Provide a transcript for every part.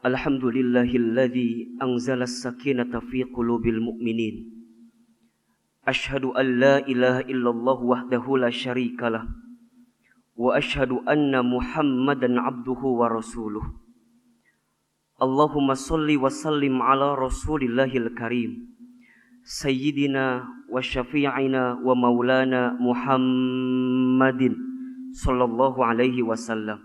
Alhamdulillahilladzi anzalas sakinata fi qulubil mu'minin. Ashhadu an la ilaha illallah wahdahu la syarikalah. Wa ashhadu anna Muhammadan abduhu wa rasuluh. Allahumma salli wa sallim ala rasulillahil karim. Sayyidina wa syafi'ina wa maulana Muhammadin sallallahu alaihi wasallam.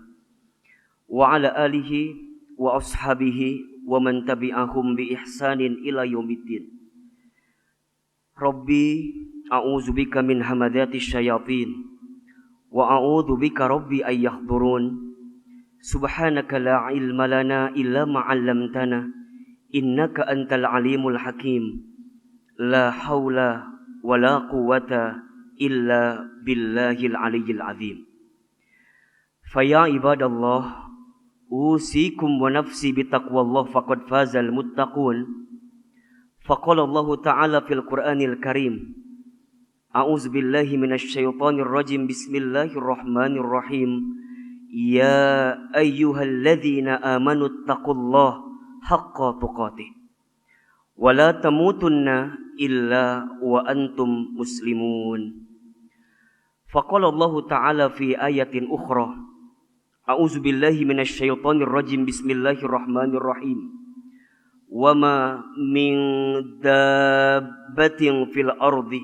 Wa ala alihi wa ashabihi wa man tabi'ahum bi ihsanin ila yaumiddin. Rabbi a'udzubika min hamadati syayatin wa a'udzubika rabbi ay yahdurun. Subhanaka la ilma lana illa ma 'allamtana innaka antal alimul hakim. La haula wa la quwwata illa billahil aliyyil azim. Fa ya ibadallah, usikum wa nafsi bitaqwallah faqad fazal muttaqun. Faqala Allah Ta'ala fil Qur'anil Karim. A'udzu billahi minasy syaithanir rajim. Bismillahirrahmanirrahim. Ya ayyuhalladzina amanu taqullaha haqqa tuqatih wa la tamutunna illa wa antum muslimun. Faqala Allah Ta'ala fi ayatin ukhra. A'udzu billahi minasy syaithanir rajim. Bismillahirrahmanirrahim. Wa ma min dabbatin fil ardi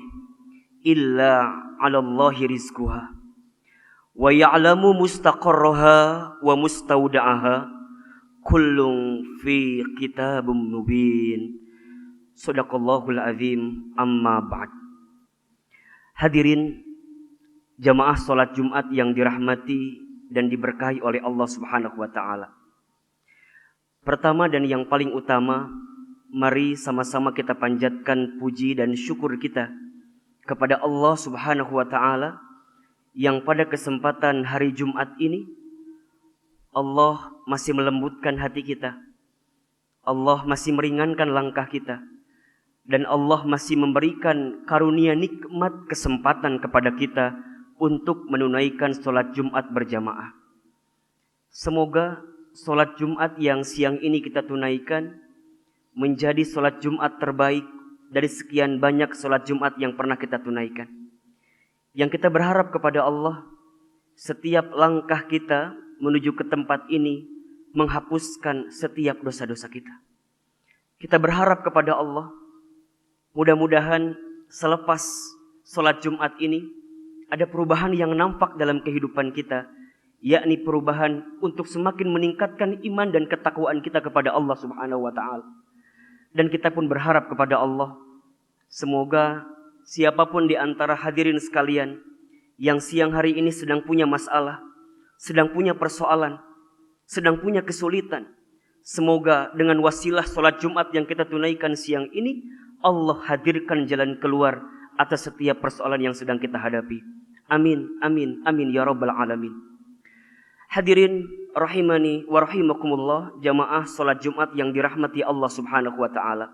illa 'ala Allahi rizquha wa ya'lamu mustaqarraha wa mustawda'aha kullun fi kitabim mubin. Shadaqallahul azim. Amma ba'd. Hadirin jamaah salat Jumat yang dirahmati dan diberkahi oleh Allah Subhanahu wa ta'ala. Pertama dan yang paling utama, mari sama-sama kita panjatkan puji dan syukur kita kepada Allah Subhanahu wa ta'ala yang pada kesempatan hari Jumat ini Allah masih melembutkan hati kita. Allah masih meringankan langkah kita. Dan Allah masih memberikan karunia nikmat kesempatan kepada kita untuk menunaikan sholat Jumat berjamaah. Semoga sholat Jumat yang siang ini kita tunaikan menjadi sholat Jumat terbaik dari sekian banyak sholat Jumat yang pernah kita tunaikan. Yang kita berharap kepada Allah, setiap langkah kita menuju ke tempat ini menghapuskan setiap dosa-dosa kita. Kita berharap kepada Allah, mudah-mudahan selepas sholat Jumat ini ada perubahan yang nampak dalam kehidupan kita, yakni perubahan untuk semakin meningkatkan iman dan ketakwaan kita kepada Allah Subhanahu wa ta'ala. Dan kita pun berharap kepada Allah, semoga siapapun di antara hadirin sekalian yang siang hari ini sedang punya masalah, sedang punya persoalan, sedang punya kesulitan, semoga dengan wasilah sholat Jumat yang kita tunaikan siang ini, Allah hadirkan jalan keluar atas setiap persoalan yang sedang kita hadapi. Amin, amin, amin ya rabbal alamin. Hadirin rahimani wa rahimakumullah, jamaah salat Jumat yang dirahmati Allah Subhanahu wa ta'ala.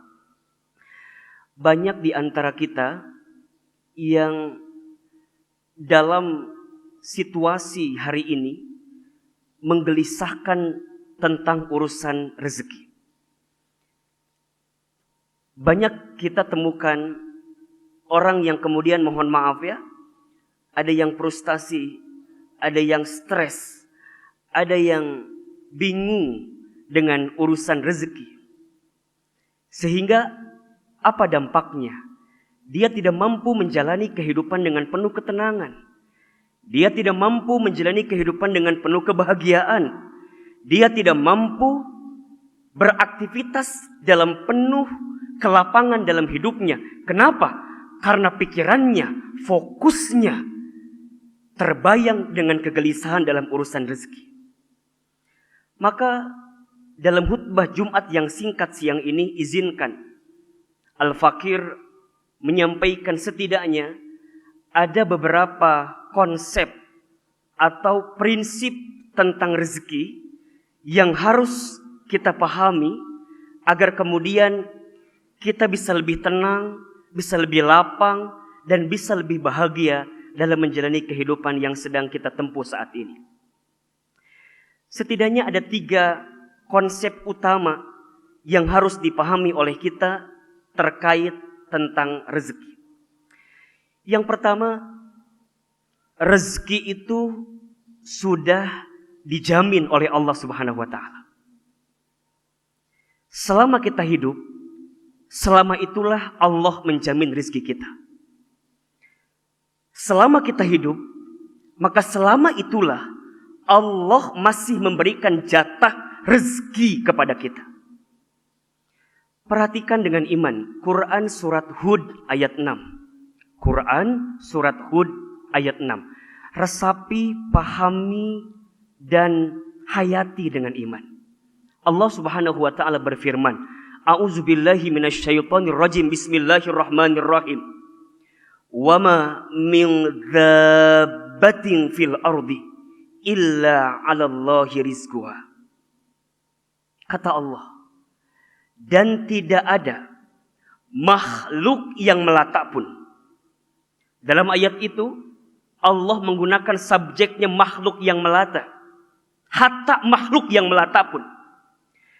Banyak di antara kita yang dalam situasi hari ini menggelisahkan tentang urusan rezeki. Banyak kita temukan orang yang kemudian, mohon maaf ya, ada yang frustasi, ada yang stres, ada yang bingung dengan urusan rezeki. Sehingga apa dampaknya? Dia tidak mampu menjalani kehidupan dengan penuh ketenangan. Dia tidak mampu menjalani kehidupan dengan penuh kebahagiaan. Dia tidak mampu beraktivitas dalam penuh kelapangan dalam hidupnya. Kenapa? Karena pikirannya, fokusnya terbayang dengan kegelisahan dalam urusan rezeki. Maka dalam khutbah Jumat yang singkat siang ini, izinkan Al-Fakir menyampaikan setidaknya ada beberapa konsep atau prinsip tentang rezeki yang harus kita pahami agar kemudian kita bisa lebih tenang, bisa lebih lapang, dan bisa lebih bahagia dalam menjalani kehidupan yang sedang kita tempuh saat ini. Setidaknya ada 3 konsep utama yang harus dipahami oleh kita terkait tentang rezeki. Yang pertama, rezeki itu sudah dijamin oleh Allah Subhanahu wa taala. Selama kita hidup, selama itulah Allah menjamin rezeki kita. Selama kita hidup, maka selama itulah Allah masih memberikan jatah rezeki kepada kita. Perhatikan dengan iman. Quran surat Hud ayat 6. Quran surat Hud ayat 6. Resapi, pahami, dan hayati dengan iman. Allah Subhanahu wa taala berfirman, A'udzubillahi minasyaitonir rajim. Bismillahirrahmanirrahim. Wa ma min dzabbatin fil ardi illa 'alallahi rizquha. Kata Allah, dan tidak ada makhluk yang melata pun. Dalam ayat itu Allah menggunakan subjeknya makhluk yang melata. Hatta makhluk yang melata pun.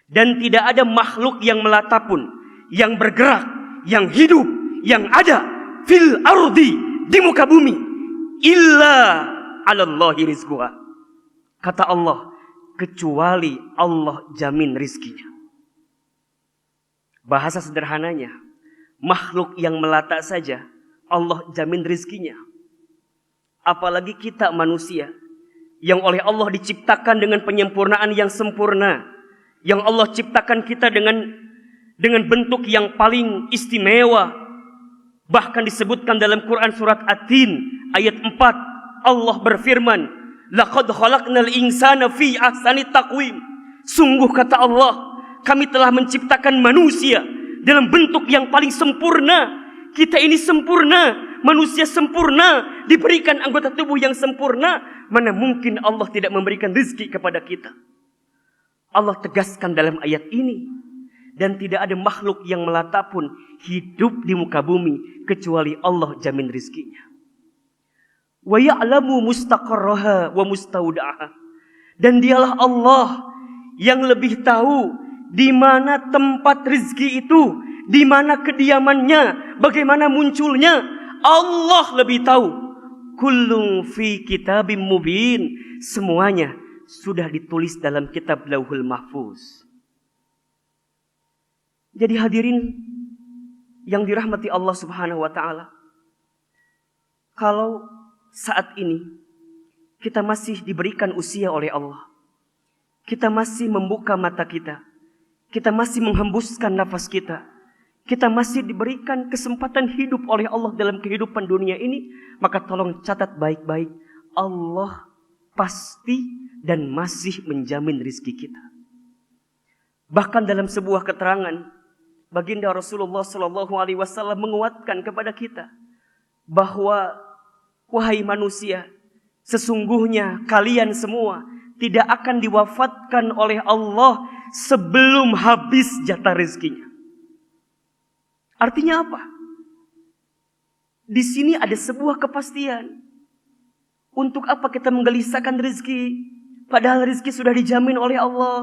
Dan tidak ada makhluk yang melata pun, yang bergerak, yang hidup, yang ada fil ardi, di muka bumi, illa 'alallahi rizquha. Kata Allah, kecuali Allah jamin rizkinya. Bahasa sederhananya, makhluk yang melata saja Allah jamin rizkinya. Apalagi kita manusia yang oleh Allah diciptakan dengan penyempurnaan yang sempurna, yang Allah ciptakan kita dengan bentuk yang paling istimewa. Bahkan disebutkan dalam Quran surat At-Tin ayat 4, Allah berfirman, laqad khalaqnal insana fi ahsani taqwim. Sungguh kata Allah, kami telah menciptakan manusia dalam bentuk yang paling sempurna. Kita ini sempurna, manusia sempurna, diberikan anggota tubuh yang sempurna. Mana mungkin Allah tidak memberikan rezeki kepada kita? Allah tegaskan dalam ayat ini, dan tidak ada makhluk yang melata pun hidup di muka bumi kecuali Allah jamin rizkinya. Wa ya'lamu mustaqarraha wa mustaudaha. Dan dialah Allah yang lebih tahu di mana tempat rezeki itu, di mana kediamannya, bagaimana munculnya. Allah lebih tahu. Kullun fi kitabim mubin. Semuanya sudah ditulis dalam kitab Lauhul Mahfuz. Jadi hadirin yang dirahmati Allah Subhanahu wa taala, kalau saat ini kita masih diberikan usia oleh Allah, kita masih membuka mata kita masih menghembuskan nafas kita masih diberikan kesempatan hidup oleh Allah dalam kehidupan dunia ini, maka tolong catat baik-baik, Allah pasti dan masih menjamin rizki kita. Bahkan dalam sebuah keterangan, baginda Rasulullah SAW menguatkan kepada kita bahwa, wahai manusia, sesungguhnya kalian semua tidak akan diwafatkan oleh Allah sebelum habis jatah rezekinya. Artinya apa? Di sini ada sebuah kepastian. Untuk apa kita menggelisahkan rezeki? Padahal rezeki sudah dijamin oleh Allah.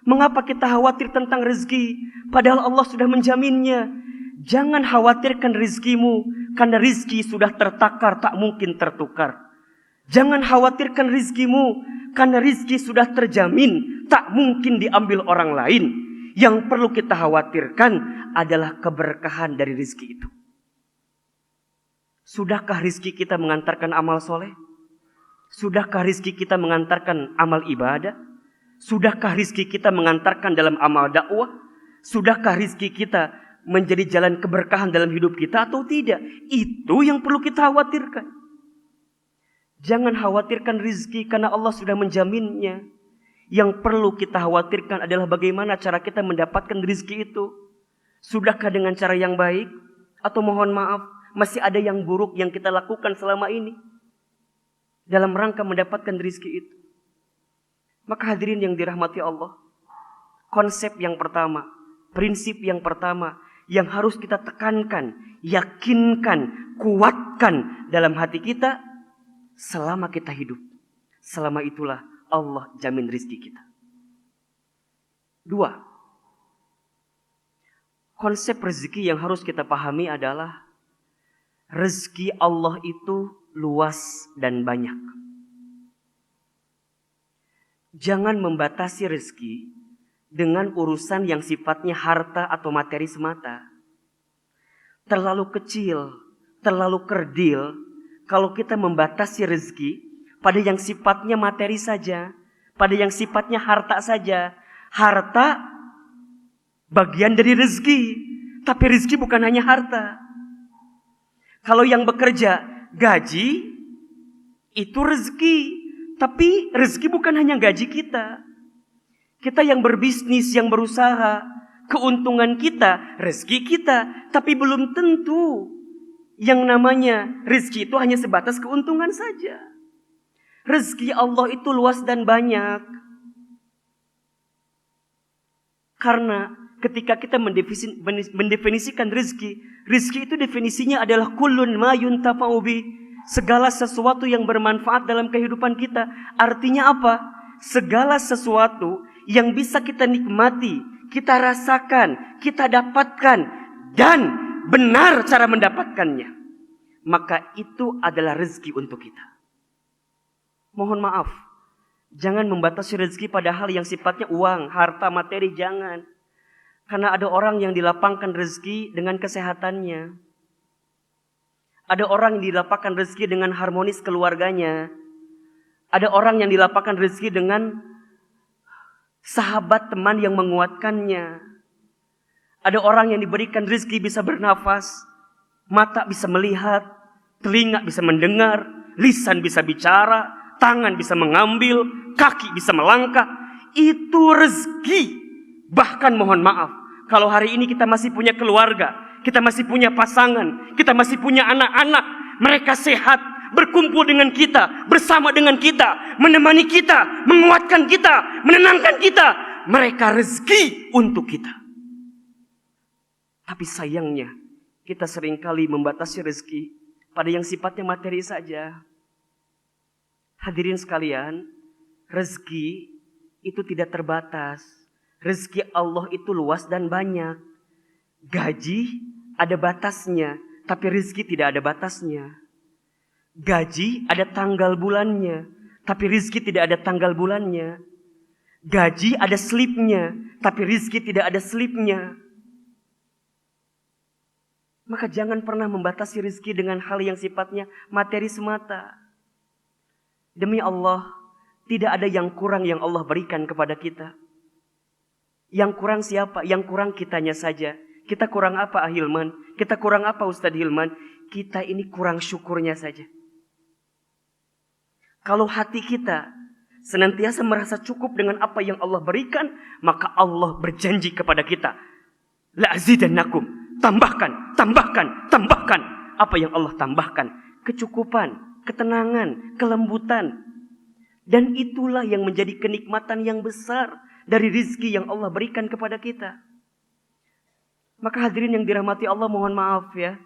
Mengapa kita khawatir tentang rezeki? Padahal Allah sudah menjaminnya. Jangan khawatirkan rezekimu, karena rezeki sudah tertakar, tak mungkin tertukar. Jangan khawatirkan rezekimu, karena rezeki sudah terjamin, tak mungkin diambil orang lain. Yang perlu kita khawatirkan adalah keberkahan dari rezeki itu. Sudahkah rezeki kita mengantarkan amal soleh? Sudahkah rezeki kita mengantarkan amal ibadah? Sudahkah rezeki kita mengantarkan dalam amal dakwah? Sudahkah rezeki kita menjadi jalan keberkahan dalam hidup kita atau tidak? Itu yang perlu kita khawatirkan. Jangan khawatirkan rezeki karena Allah sudah menjaminnya. Yang perlu kita khawatirkan adalah bagaimana cara kita mendapatkan rezeki itu. Sudahkah dengan cara yang baik? Atau mohon maaf, masih ada yang buruk yang kita lakukan selama ini dalam rangka mendapatkan rezeki itu. Maka hadirin yang dirahmati Allah, konsep yang pertama, prinsip yang pertama yang harus kita tekankan, yakinkan, kuatkan dalam hati kita selama kita hidup. Selama itulah Allah jamin rezeki kita. Dua, konsep rezeki yang harus kita pahami adalah rezeki Allah itu luas dan banyak. Jangan membatasi rezeki dengan urusan yang sifatnya harta atau materi semata. Terlalu kecil, terlalu kerdil kalau kita membatasi rezeki pada yang sifatnya materi saja, pada yang sifatnya harta saja. Harta bagian dari rezeki, tapi rezeki bukan hanya harta. Kalau yang bekerja gaji itu rezeki, tapi rezeki bukan hanya gaji kita. Kita yang berbisnis, yang berusaha, keuntungan kita, rezeki kita, tapi belum tentu yang namanya rezeki itu hanya sebatas keuntungan saja. Rezeki Allah itu luas dan banyak. Karena ketika kita mendefinisikan rezeki, rezeki itu definisinya adalah kullun ma yuntafa'u bi, segala sesuatu yang bermanfaat dalam kehidupan kita. Artinya apa? Segala sesuatu yang bisa kita nikmati, kita rasakan, kita dapatkan, dan benar cara mendapatkannya, maka itu adalah rezeki untuk kita. Mohon maaf, jangan membatasi rezeki pada hal yang sifatnya uang, harta, materi, jangan. Karena ada orang yang dilapangkan rezeki dengan kesehatannya. Ada orang yang dilapangkan rezeki dengan harmonis keluarganya. Ada orang yang dilapangkan rezeki dengan sahabat teman yang menguatkannya. Ada orang yang diberikan rezeki bisa bernafas, mata bisa melihat, telinga bisa mendengar, lisan bisa bicara, tangan bisa mengambil, kaki bisa melangkah. Itu rezeki. Bahkan mohon maaf, kalau hari ini kita masih punya keluarga, kita masih punya pasangan, kita masih punya anak-anak, mereka sehat, berkumpul dengan kita, bersama dengan kita, menemani kita, menguatkan kita, menenangkan kita. Mereka rezeki untuk kita. Tapi sayangnya, kita seringkali membatasi rezeki pada yang sifatnya materi saja. Hadirin sekalian, rezeki itu tidak terbatas. Rezeki Allah itu luas dan banyak. Gaji ada batasnya, tapi rezeki tidak ada batasnya. Gaji ada tanggal bulannya, tapi rezeki tidak ada tanggal bulannya. Gaji ada slipnya, tapi rezeki tidak ada slipnya. Maka jangan pernah membatasi rezeki dengan hal yang sifatnya materi semata. Demi Allah, tidak ada yang kurang yang Allah berikan kepada kita. Yang kurang siapa? Yang kurang kitanya saja. Kita kurang apa, Hilman? Kita kurang apa, Ustadz Hilman? Kita ini kurang syukurnya saja. Kalau hati kita senantiasa merasa cukup dengan apa yang Allah berikan, maka Allah berjanji kepada kita, la azidannakum, tambahkan, tambahkan, tambahkan. Apa yang Allah tambahkan? Kecukupan, ketenangan, kelembutan. Dan itulah yang menjadi kenikmatan yang besar dari rizki yang Allah berikan kepada kita. Maka hadirin yang dirahmati Allah, mohon maaf ya,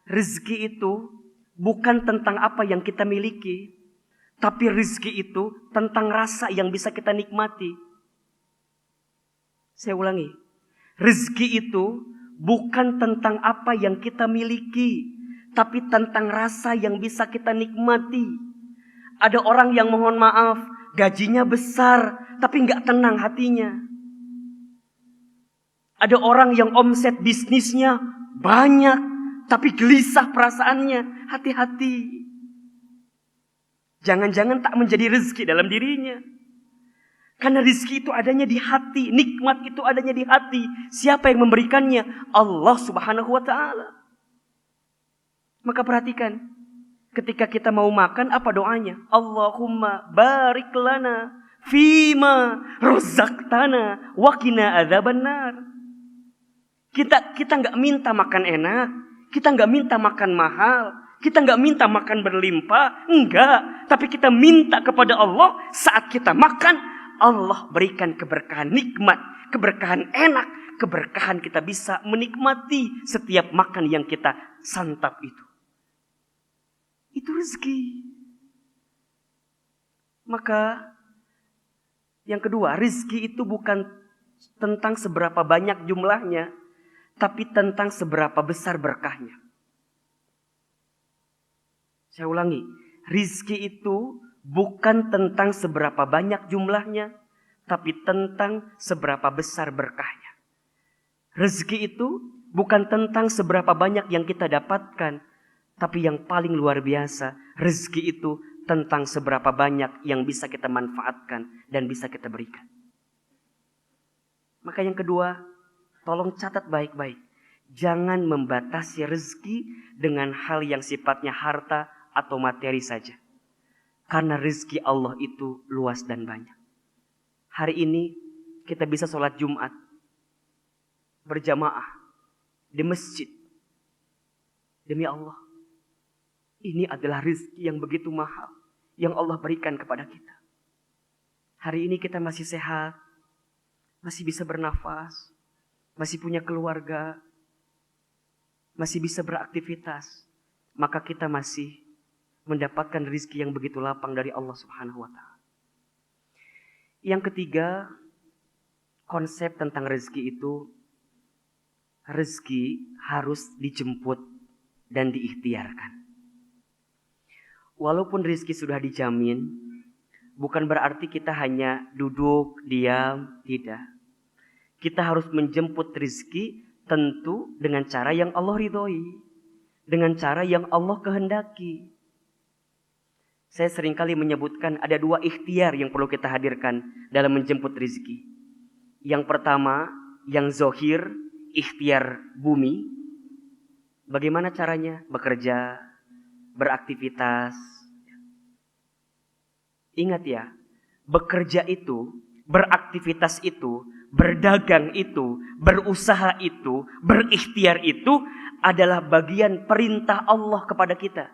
rizki itu bukan tentang apa yang kita miliki, tapi rizki itu tentang rasa yang bisa kita nikmati. Saya ulangi, rizki itu bukan tentang apa yang kita miliki, tapi tentang rasa yang bisa kita nikmati. Ada orang yang mohon maaf, gajinya besar, tapi gak tenang hatinya. Ada orang yang omset bisnisnya banyak, tapi gelisah perasaannya. Hati-hati. Jangan-jangan tak menjadi rezeki dalam dirinya. Karena rezeki itu adanya di hati, nikmat itu adanya di hati. Siapa yang memberikannya? Allah Subhanahu wa ta'ala. Maka perhatikan, ketika kita mau makan, apa doanya? Allahumma barik lana fima rozaqtana wa qina adzabannar. Kita nggak minta makan enak, kita nggak minta makan mahal, kita nggak minta makan berlimpah, enggak. Tapi kita minta kepada Allah saat kita makan, Allah berikan keberkahan nikmat, keberkahan enak, keberkahan kita bisa menikmati setiap makan yang kita santap itu. Itu rezeki. Maka yang kedua, rezeki itu bukan tentang seberapa banyak jumlahnya, tapi tentang seberapa besar berkahnya. Saya ulangi, rizki itu bukan tentang seberapa banyak jumlahnya, tapi tentang seberapa besar berkahnya. Rezeki itu bukan tentang seberapa banyak yang kita dapatkan, tapi yang paling luar biasa, rezeki itu tentang seberapa banyak yang bisa kita manfaatkan dan bisa kita berikan. Maka yang kedua, tolong catat baik-baik. Jangan membatasi rezeki dengan hal yang sifatnya harta atau materi saja. Karena rezeki Allah itu luas dan banyak. Hari ini kita bisa sholat Jumat berjamaah di masjid. Demi Allah, ini adalah rezeki yang begitu mahal yang Allah berikan kepada kita. Hari ini kita masih sehat, masih bisa bernafas, masih punya keluarga, masih bisa beraktivitas, maka kita masih mendapatkan rezeki yang begitu lapang dari Allah Subhanahu wa Ta'ala. Yang ketiga, konsep tentang rezeki itu, rezeki harus dijemput dan diikhtiarkan. Walaupun rezeki sudah dijamin, bukan berarti kita hanya duduk, diam, tidak. Kita harus menjemput rezeki tentu dengan cara yang Allah ridhoi, dengan cara yang Allah kehendaki. Saya seringkali menyebutkan ada 2 ikhtiar yang perlu kita hadirkan dalam menjemput rezeki. Yang pertama, yang zohir, ikhtiar bumi. Bagaimana caranya? Bekerja, beraktivitas. Ingat ya, bekerja itu, beraktivitas itu, berdagang itu, berusaha itu, berikhtiar itu adalah bagian perintah Allah kepada kita.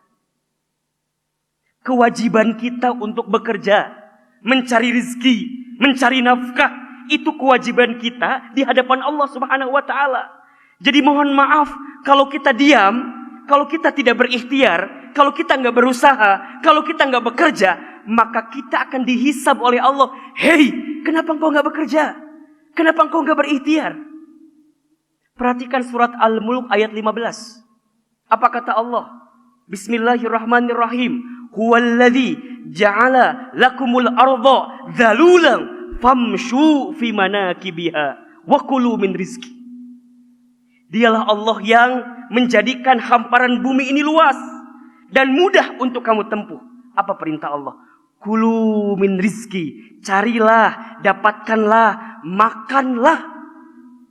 Kewajiban kita untuk bekerja, mencari rezeki, mencari nafkah, itu kewajiban kita di hadapan Allah Subhanahu wa Ta'ala. Jadi mohon maaf kalau kita diam, kalau kita tidak berikhtiar, kalau kita nggak berusaha, kalau kita nggak bekerja, maka kita akan dihisab oleh Allah. Hei, kenapa engkau nggak bekerja? Kenapa engkau nggak berikhtiar? Perhatikan surat Al-Mulk ayat 15. Apa kata Allah? Bismillahirrahmanirrahim. Huwallazi ja'ala lakumul arda dhalulan famshu fi manakibiha wa kulu min rizki. Dialah Allah yang menjadikan hamparan bumi ini luas dan mudah untuk kamu tempuh. Apa perintah Allah? Kulu min rizki. Carilah, dapatkanlah, makanlah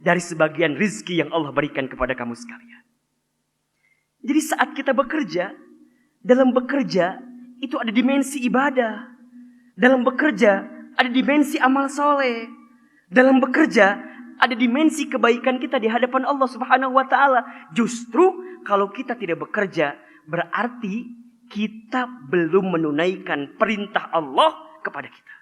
dari sebagian rizki yang Allah berikan kepada kamu sekalian. Jadi saat kita bekerja, dalam bekerja itu ada dimensi ibadah. Dalam bekerja ada dimensi amal soleh. Dalam bekerja ada dimensi kebaikan kita di hadapan Allah Subhanahu wa Ta'ala. Justru kalau kita tidak bekerja, berarti kita belum menunaikan perintah Allah kepada kita.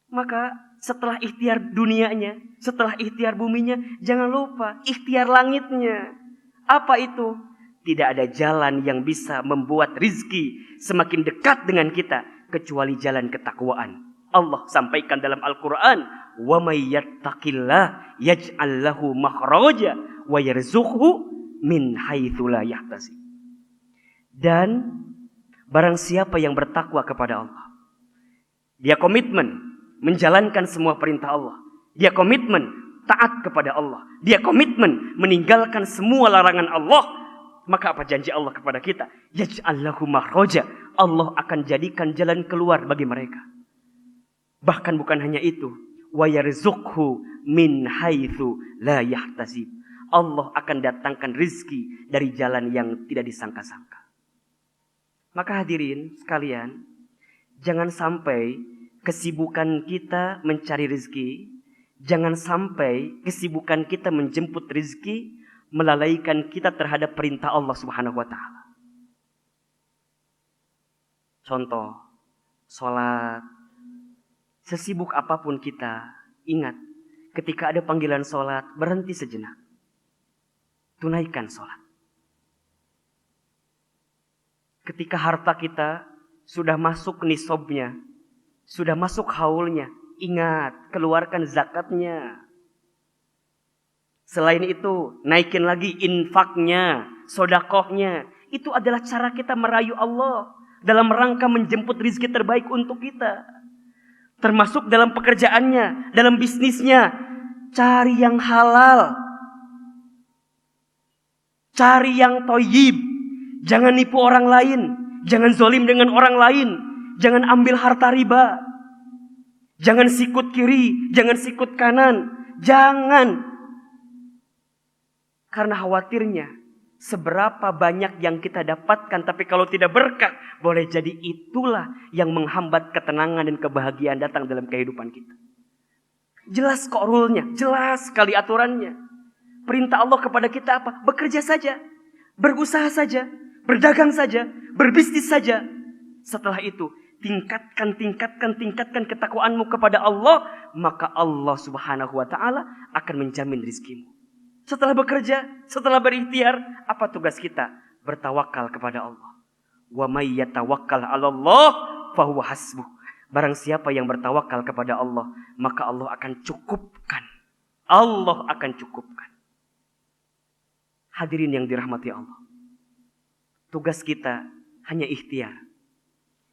Maka setelah ikhtiar dunianya, setelah ikhtiar buminya, jangan lupa ikhtiar langitnya. Apa itu? Tidak ada jalan yang bisa membuat rizki semakin dekat dengan kita kecuali jalan ketakwaan. Allah sampaikan dalam Al-Quran, wa may yattaqillah yaj'al lahu makhraja wa yarzuqhu min haitsu la yahtasib. Dan barang siapa yang bertakwa kepada Allah, dia komitmen menjalankan semua perintah Allah, dia komitmen taat kepada Allah, dia komitmen meninggalkan semua larangan Allah, maka apa janji Allah kepada kita? Yaj'al lahu makhraja. Allah akan jadikan jalan keluar bagi mereka. Bahkan bukan hanya itu, wa yarzuqhu min haitsu la yahtasib. Allah akan datangkan rizki dari jalan yang tidak disangka-sangka. Maka hadirin sekalian, jangan sampai kesibukan kita mencari rizki, jangan sampai kesibukan kita menjemput rizki melalaikan kita terhadap perintah Allah Subhanahu wa Ta'ala. Contoh, sholat. Sesibuk apapun kita, ingat, ketika ada panggilan sholat, berhenti sejenak. Tunaikan sholat. Ketika harta kita sudah masuk nisabnya, sudah masuk haulnya, ingat, keluarkan zakatnya. Selain itu, naikin lagi infaknya, sodakohnya. Itu adalah cara kita merayu Allah dalam rangka menjemput rizki terbaik untuk kita. Termasuk dalam pekerjaannya, dalam bisnisnya. Cari yang halal. Cari yang thayyib. Jangan nipu orang lain. Jangan zolim dengan orang lain. Jangan ambil harta riba. Jangan sikut kiri. Jangan sikut kanan. Jangan. Karena khawatirnya seberapa banyak yang kita dapatkan, tapi kalau tidak berkah, boleh jadi itulah yang menghambat ketenangan dan kebahagiaan datang dalam kehidupan kita. Jelas kok rule-nya, jelas sekali aturannya. Perintah Allah kepada kita apa? Bekerja saja, berusaha saja, berdagang saja, berbisnis saja. Setelah itu, tingkatkan ketakwaanmu kepada Allah, maka Allah Subhanahu wa taala akan menjamin rizkimu. Setelah bekerja, setelah berikhtiar, apa tugas kita? Bertawakal kepada Allah. Wa may yatawakkal 'ala Allah fahuwa hasbuh. Barang siapa yang bertawakal kepada Allah, maka Allah akan cukupkan. Allah akan cukupkan. Hadirin yang dirahmati Allah. Tugas kita hanya ikhtiar.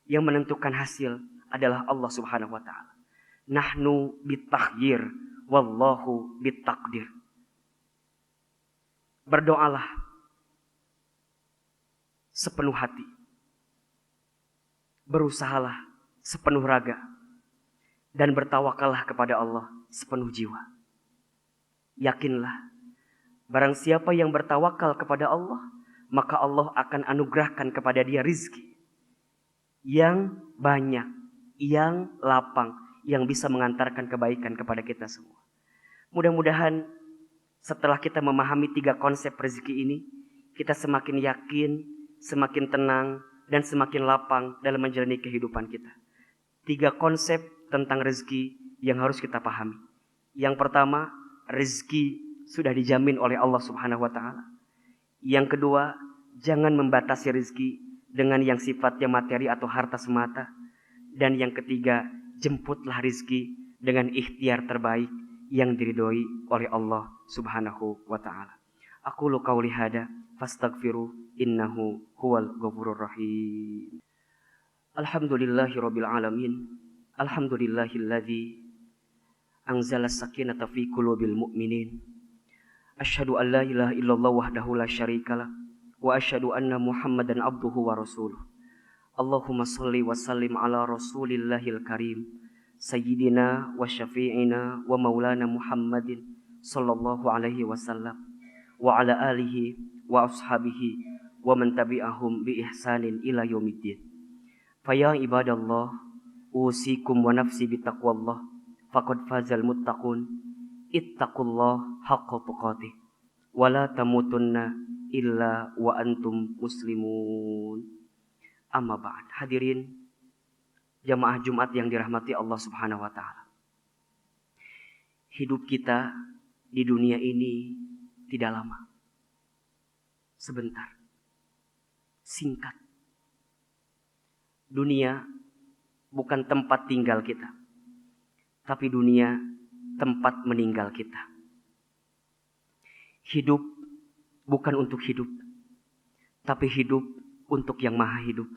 Yang menentukan hasil adalah Allah Subhanahu wa taala. Nahnu bitakhyir wallahu bitakdir. Berdoalah sepenuh hati. Berusahalah sepenuh raga. Dan bertawakallah kepada Allah sepenuh jiwa. Yakinlah, barang siapa yang bertawakal kepada Allah, maka Allah akan anugerahkan kepada dia rizki yang banyak, yang lapang, yang bisa mengantarkan kebaikan kepada kita semua. Mudah-mudahan setelah kita memahami 3 konsep rezeki ini, kita semakin yakin, semakin tenang, dan semakin lapang dalam menjalani kehidupan kita. 3 konsep tentang rezeki yang harus kita pahami. Yang pertama, rezeki sudah dijamin oleh Allah Subhanahu wa taala. Yang kedua, jangan membatasi rezeki dengan yang sifatnya materi atau harta semata. Dan yang ketiga, jemputlah rezeki dengan ikhtiar terbaik yang diridhoi oleh Allah Subhanahu wa taala. Aqulu qauli hada fastaghfiru innahu huwal ghafurur rahim. Alhamdulillahirabbil alamin. Alhamdulillahilladzi anzala as-sakinata fi qulubil mu'minin. Asyhadu an la ilaha illallah wahdahu la syarikalah wa asyhadu anna Muhammadan abduhu wa rasuluh. Allahumma shalli wa sallim ala Rasulillahil karim. Sayyidina wa syafi'ina wa maulana Muhammadin sallallahu alaihi wasallam wa ala alihi wa ashabihi wa man tabi'ahum bi ihsanin ila yaumiddin. Faya ibadallah, usikum wa nafsi bitaqwallah, faqad fazal muttaqun. Ittaqullah haqqa tuqatih wa la tamutunna illa wa antum muslimun. Amma ba'd. Hadirin jamaah Jumat yang dirahmati Allah Subhanahu wa taala. Hidup kita di dunia ini tidak lama. Sebentar. Singkat. Dunia bukan tempat tinggal kita. Tapi dunia tempat meninggal kita. Hidup bukan untuk hidup. Tapi hidup untuk yang maha hidup.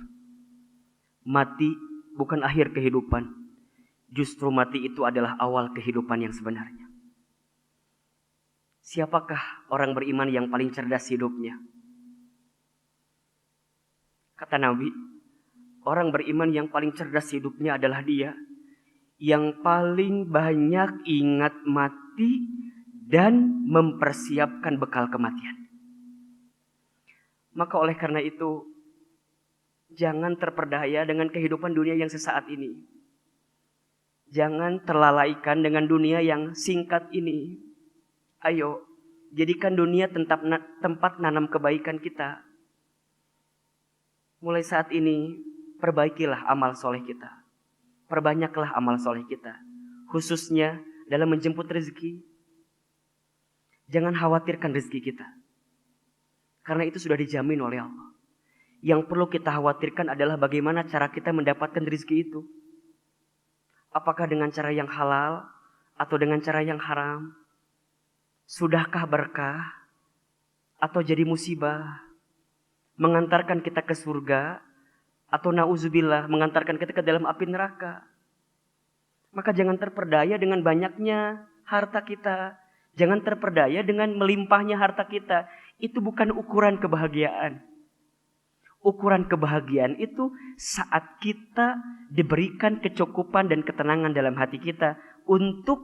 Mati bukan akhir kehidupan. Justru mati itu adalah awal kehidupan yang sebenarnya. Siapakah orang beriman yang paling cerdas hidupnya? Kata Nabi, orang beriman yang paling cerdas hidupnya adalah dia yang paling banyak ingat mati dan mempersiapkan bekal kematian. Maka oleh karena itu, jangan terperdaya dengan kehidupan dunia yang sesaat ini. Jangan terlalaikan dengan dunia yang singkat ini. Ayo, jadikan dunia tempat nanam kebaikan kita. Mulai saat ini, perbaikilah amal soleh kita. Perbanyaklah amal soleh kita. Khususnya dalam menjemput rezeki. Jangan khawatirkan rezeki kita. Karena itu sudah dijamin oleh Allah. Yang perlu kita khawatirkan adalah bagaimana cara kita mendapatkan rezeki itu. Apakah dengan cara yang halal atau dengan cara yang haram? Sudahkah berkah atau jadi musibah? Mengantarkan kita ke surga atau na'udzubillah mengantarkan kita ke dalam api neraka? Maka jangan terperdaya dengan banyaknya harta kita. Jangan terperdaya dengan melimpahnya harta kita. Itu bukan ukuran kebahagiaan. Ukuran kebahagiaan itu saat kita diberikan kecukupan dan ketenangan dalam hati kita untuk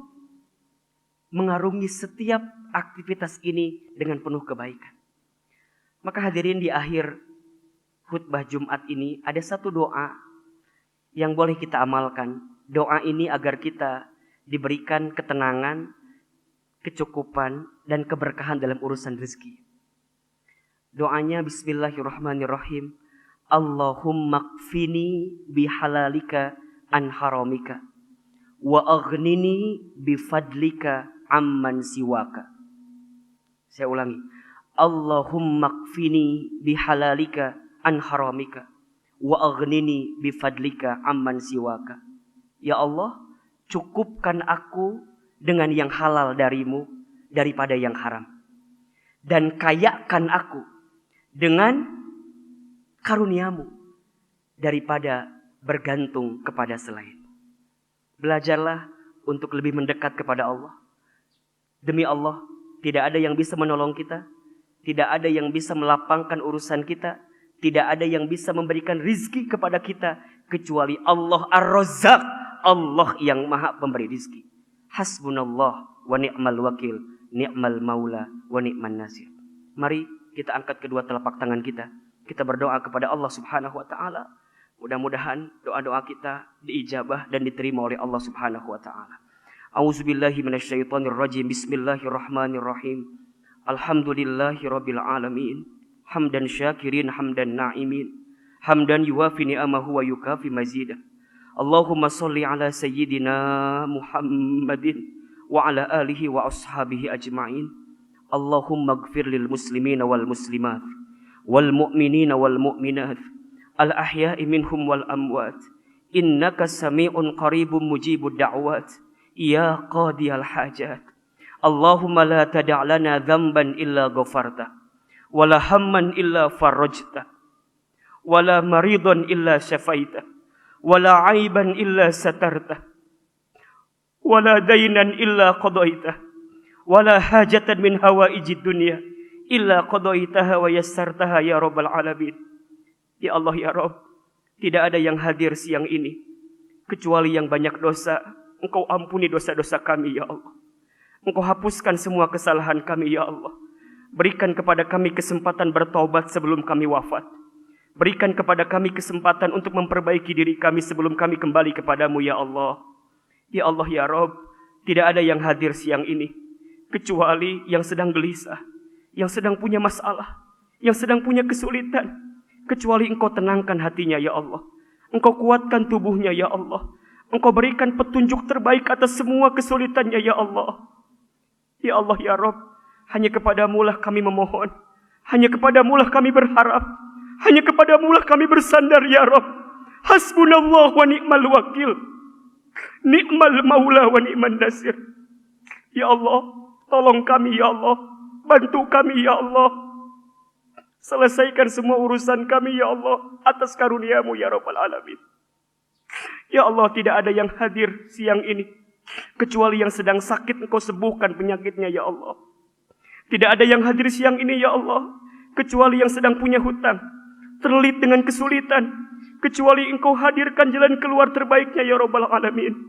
mengarungi setiap aktivitas ini dengan penuh kebaikan. Maka hadirin, di akhir khutbah Jumat ini ada satu doa yang boleh kita amalkan. Doa ini agar kita diberikan ketenangan, kecukupan, dan keberkahan dalam urusan rezeki. Doanya bismillahirrahmanirrahim. Allahumma kfini bihalalika an haramika wa aghnini bifadlika amman siwaka. Saya ulangi. Allahumma kfini bihalalika an haramika wa aghnini bifadlika amman siwaka. Ya Allah, cukupkan aku dengan yang halal darimu daripada yang haram. Dan kayakan aku dengan karuniamu daripada bergantung kepada selain. Belajarlah untuk lebih mendekat kepada Allah. Demi Allah, tidak ada yang bisa menolong kita, tidak ada yang bisa melapangkan urusan kita, tidak ada yang bisa memberikan rizki kepada kita kecuali Allah Ar-Razzaq, Allah yang Maha Pemberi rizki. Hasbunallah wa ni'mal wakil, ni'mal maula wa ni'man nasir. Mari kita angkat kedua telapak tangan kita. Kita berdoa kepada Allah Subhanahu wa taala. Mudah-mudahan doa-doa kita diijabah dan diterima oleh Allah Subhanahu wa taala. A'udzubillahi minasyaitonir rajim. Bismillahirrahmanirrahim. Alhamdulillahirabbil alamin. Hamdan syakirin hamdan na'imin. Hamdan yuwafi ni'amahu wa yukafi mazidah. Allahumma shalli ala sayyidina Muhammadin wa ala alihi wa ashabihi ajma'in. Allahumma ighfir lil muslimina wal muslimat wal mu'minina wal mu'minat al ahya'i minhum wal amwat innaka sami'un qaribun mujibud da'wat ya qadiyal hajat. Allahumma la tada' lana dhanban illa ghafarta wala hamman illa farajta wala maridan illa syafaita wala aiban illa satarta wala dainan illa qadaita wala hajatan min hawaijid dunya illa qadaitaha wa yassartaha ya rabbal alamin. Ya Allah ya Rabb, tidak ada yang hadir siang ini kecuali yang banyak dosa. Engkau ampuni dosa-dosa kami ya Allah. Engkau hapuskan semua kesalahan kami ya Allah. Berikan kepada kami kesempatan bertaubat sebelum kami wafat. Berikan kepada kami kesempatan untuk memperbaiki diri kami sebelum kami kembali kepadamu ya Allah. Ya Allah ya Rabb, tidak ada yang hadir siang ini kecuali yang sedang gelisah, yang sedang punya masalah, yang sedang punya kesulitan. Kecuali Engkau tenangkan hatinya ya Allah. Engkau kuatkan tubuhnya ya Allah. Engkau berikan petunjuk terbaik atas semua kesulitannya ya Allah. Ya Allah ya Rabb, hanya kepadamu-lah kami memohon. Hanya kepadamu-lah kami berharap. Hanya kepadamu-lah kami bersandar ya Rabb. Hasbunallah wa ni'mal wakil, ni'mal maula wa ni'man nasir. Ya Allah, tolong kami ya Allah. Bantu kami ya Allah. Selesaikan semua urusan kami ya Allah atas karunia-Mu ya Rabbal Alamin. Ya Allah, tidak ada yang hadir siang ini kecuali yang sedang sakit Engkau sembuhkan penyakitnya ya Allah. Tidak ada yang hadir siang ini ya Allah kecuali yang sedang punya hutang, terlilit dengan kesulitan, kecuali Engkau hadirkan jalan keluar terbaiknya ya Rabbal Alamin.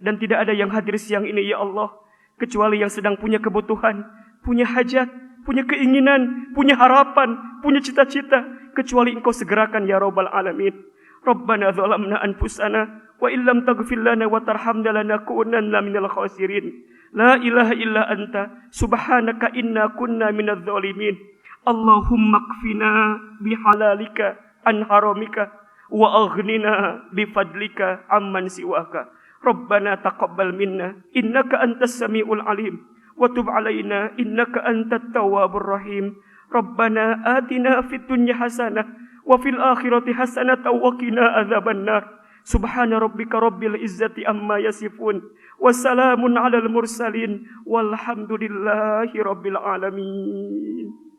Dan tidak ada yang hadir siang ini ya Allah kecuali yang sedang punya kebutuhan, punya hajat, punya keinginan, punya harapan, punya cita-cita, kecuali Engkau segerakan ya Rabbal Alamin. Rabbana zalamna anfusana wa illam taghfir lana wa tarhamna lanakunanna minal khasirin. La ilaha illa anta subhanaka inna kunna minadh dhalimin. Allahumma kfina bihalalika an haramika wa aghnina bifadlika amman siwaka. Rabbana taqabbal minna innaka antas samiul alim wa tub alaina innaka antat tawwabur rahim. Rabbana atina fid dunya hasanah wa fil akhirati hasanatan wa qina adzabannar. Subhana rabbika rabbil izzati amma yasifun. Wassalamun alal mursalin. Walhamdulillahi rabbil alamin.